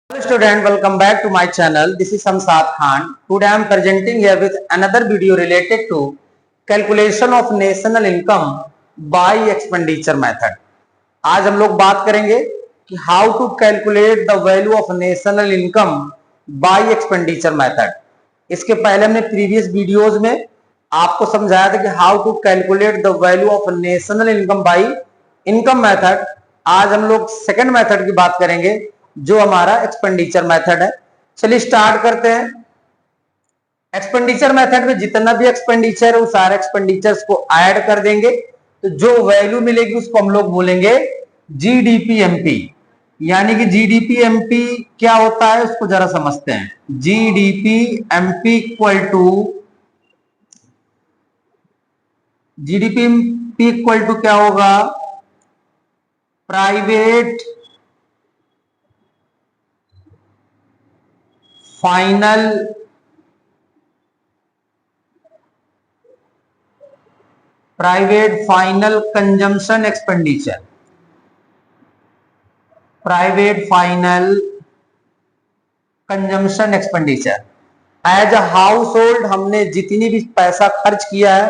Hello student, welcome back to my channel. This is Samsad Khan. Today I am presenting here with another video related to calculation of national income by expenditure method. आज हम लोग बात करेंगे कि how to calculate the value of national income by expenditure method. इसके पहले हमने previous videos में आपको समझाया था कि how to calculate the value of national income by income method. आज हम लोग सेकंड मेथड की बात करेंगे जो हमारा एक्सपेंडिचर मेथड है। चलिए स्टार्ट करते हैं। एक्सपेंडिचर मेथड में जितना भी एक्सपेंडिचर है वो सारे एक्सपेंडिचर्स को ऐड कर देंगे तो जो वैल्यू मिलेगी उसको हम लोग बोलेंगे जीडीपीएमपी। यानी कि जीडीपीएमपी क्या होता है उसको जरा समझते हैं। जीडीपीएमपी इक्वल टू क्या होगा? Private final consumption expenditure. Private final consumption expenditure as a household हमने जितनी भी पैसा खर्च किया है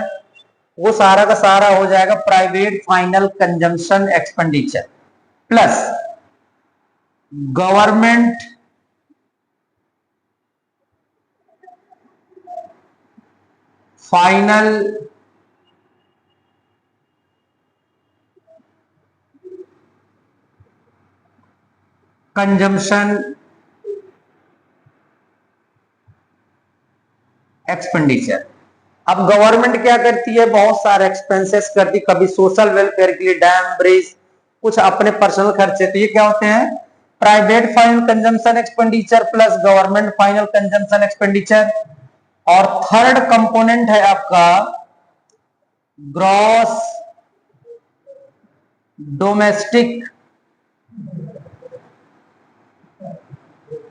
वो सारा का सारा हो जाएगा private final consumption expenditure plus government final consumption expenditure. अब गवर्नमेंट क्या करती है? बहुत सारे एक्सपेंसेस करती है, कभी सोशल वेलफेयर के लिए डैम ब्रिज, कुछ अपने पर्सनल खर्चे। तो ये क्या होते हैं? Private final consumption expenditure plus government final consumption expenditure. और थर्ड कंपोनेंट है आपका gross domestic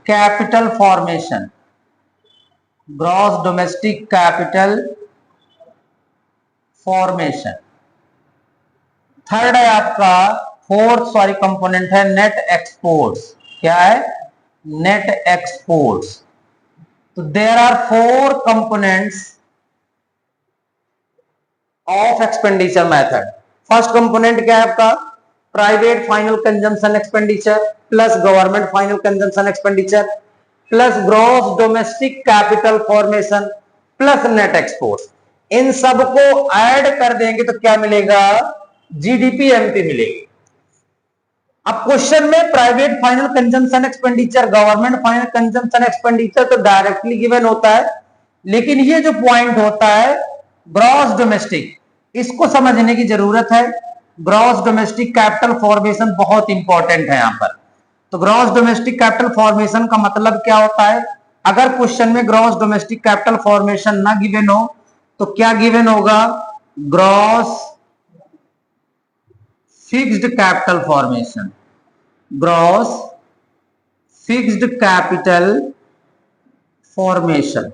capital formation. Gross domestic capital formation. Third है आपका फोर्थ कंपोनेंट है नेट एक्सपोर्ट्स। क्या है? Net exports. तो there are 4 components of expenditure method. First component क्या है आपका? Private final consumption expenditure plus government final consumption expenditure plus gross domestic capital formation plus net exports. इन सबको add कर देंगे तो क्या मिलेगा? जीडीपीएमपी मिलेगी। अब क्वेश्चन में private final consumption expenditure, government final consumption expenditure तो डायरेक्टली गिवन होता है, लेकिन ये जो पॉइंट होता है ग्रॉस डोमेस्टिक, इसको समझने की जरूरत है। ग्रॉस डोमेस्टिक कैपिटल फॉर्मेशन बहुत इंपॉर्टेंट है यहां पर। तो ग्रॉस डोमेस्टिक कैपिटल फॉर्मेशन का मतलब क्या होता है? अगर क्वेश्चन में ग्रॉस डोमेस्टिक कैपिटल फॉर्मेशन ना गिवन हो तो क्या गिवन होगा? Gross fixed capital formation. Gross fixed capital formation.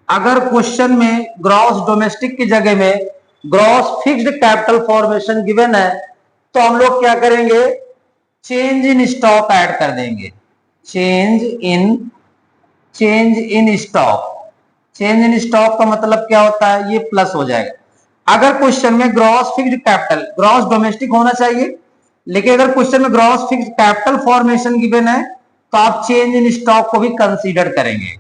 अगर क्वेश्चन में ग्रॉस डोमेस्टिक की जगह में gross fixed capital formation given है तो हम लोग क्या करेंगे? चेंज इन स्टॉक ऐड कर देंगे। Change in stock. Change in stock का मतलब क्या होता है? ये प्लस हो जाएगा। अगर क्वेश्चन में gross fixed capital, gross domestic होना चाहिए, लेकिन अगर क्वेश्चन में gross fixed capital formation given है तो आप चेंज इन स्टॉक को भी कंसीडर करेंगे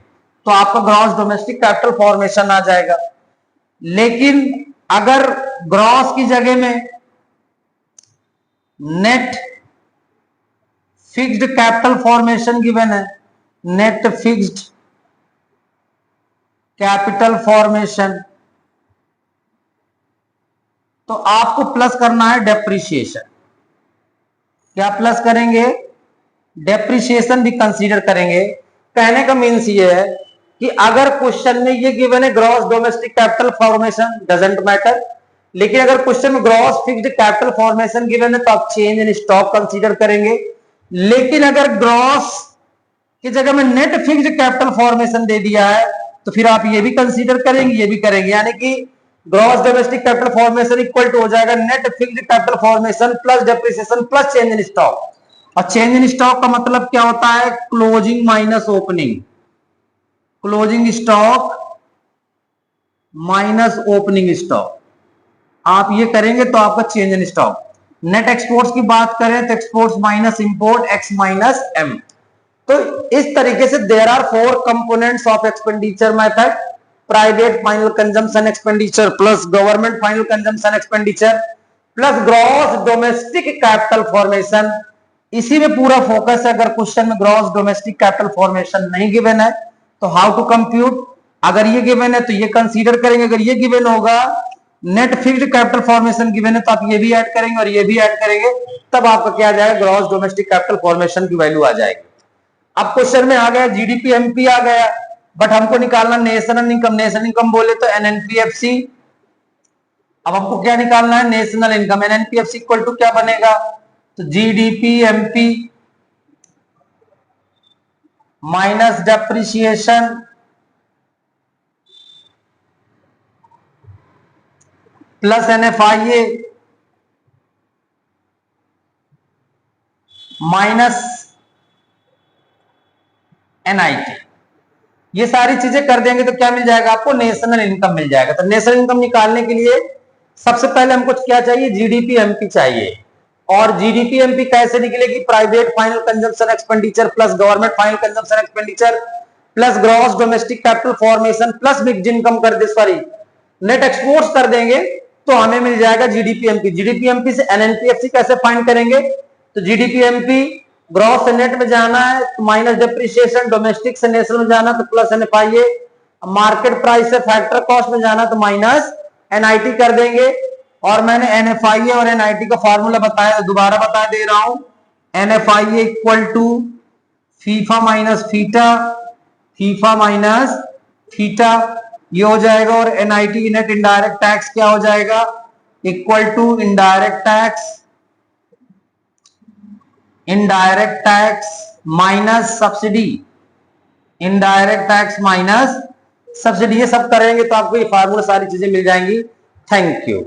तो आपका ग्रॉस डोमेस्टिक कैपिटल फॉर्मेशन आ जाएगा। लेकिन अगर ग्रॉस की जगह में net fixed capital formation given है, नेट फिक्स्ड कैपिटल फॉर्मेशन, तो आपको प्लस करना है डेप्रिसिएशन। क्या प्लस करेंगे? डेप्रिसिएशन भी कंसीडर करेंगे। कहने का मीन्स ये है कि अगर क्वेश्चन में ये गिवन है gross domestic capital formation doesn't matter, लेकिन अगर क्वेश्चन में gross fixed capital formation given है तो आप चेंज इन स्टॉक कंसीडर करेंगे। लेकिन अगर ग्रॉस की जगह में नेट फिक्स्ड कैपिटल फॉर्मेशन दे दिया है तो फिर आप ये भी कंसीडर करेंगे, ये भी करेंगे। यानी कि gross domestic capital formation equal to हो जाएगा net fixed capital formation plus depreciation plus change in stock. और चेंज इन स्टॉक का मतलब क्या होता है? Closing minus opening, closing stock minus opening stock. आप ये करेंगे तो आपका change in stock. Net exports की बात करें तो exports minus import X minus M. तो इस तरीके से there are 4 components of expenditure method, private final consumption expenditure plus government final consumption expenditure plus gross domestic capital formation. इसी में पूरा फोकस है। अगर क्वेश्चन में ग्रॉस डोमेस्टिक कैपिटल फॉर्मेशन नहीं गिवन है तो हाउ टू कंप्यूट, अगर ये गिवन है तो ये कंसीडर करेंगे, अगर ये गिवन होगा net fixed capital formation given है तो आप ये भी ऐड करेंगे और ये भी ऐड करेंगे, तब आपका क्या आ जाएगा? ग्रॉस डोमेस्टिक कैपिटल फॉर्मेशन की वैल्यू आ जाएगी। अब क्वेश्चन में आ गया जीडीपी एमपी आ गया, बट हमको निकालना नेशनल इनकम। नेशनल इनकम बोले तो एनएनपीएफसी। अब हमको क्या निकालना है? National income. NNPFC equal to क्या बनेगा? तो GDP MP minus depreciation plus NFIA minus NIT. ये सारी चीजें कर देंगे तो क्या मिल जाएगा आपको? नेशनल इनकम मिल जाएगा। तो नेशनल इनकम निकालने के लिए सबसे पहले हमको क्या चाहिए? जीडीपी एमपी चाहिए। और जीडीपी एमपी कैसे निकलेगी? Private final consumption expenditure plus government final consumption expenditure plus gross domestic capital formation plus mixed income कर दे, सॉरी नेट एक्सपोर्ट्स कर देंगे तो हमें मिल जाएगा जीडीपी एमपी। जीडीपी एमपी से एनएनपीएफसी कैसे फाइंड करेंगे? तो जीडीपी एमपी ग्रॉस से नेट में जाना है तो माइनस डेप्रिसिएशन, डोमेस्टिक से नेशनल में जाना तो प्लस एनएफआईए, मार्केट प्राइस से फैक्टर कॉस्ट में जाना तो माइनस एनआईटी कर देंगे। और मैंने एनएफआईए और एनआईटी का फॉर्मूला बताया, दोबारा बता दे रहा हूं। NFIA equal to FIFA minus FITA, FIFA minus theta, ये हो जाएगा। और एनआईटी नेट इनडायरेक्ट टैक्स क्या हो जाएगा? Equal to indirect tax minus subsidy, indirect tax minus subsidy. ये सब करेंगे तो आपको ये फार्मूला सारी चीजें मिल जाएंगी। Thank you.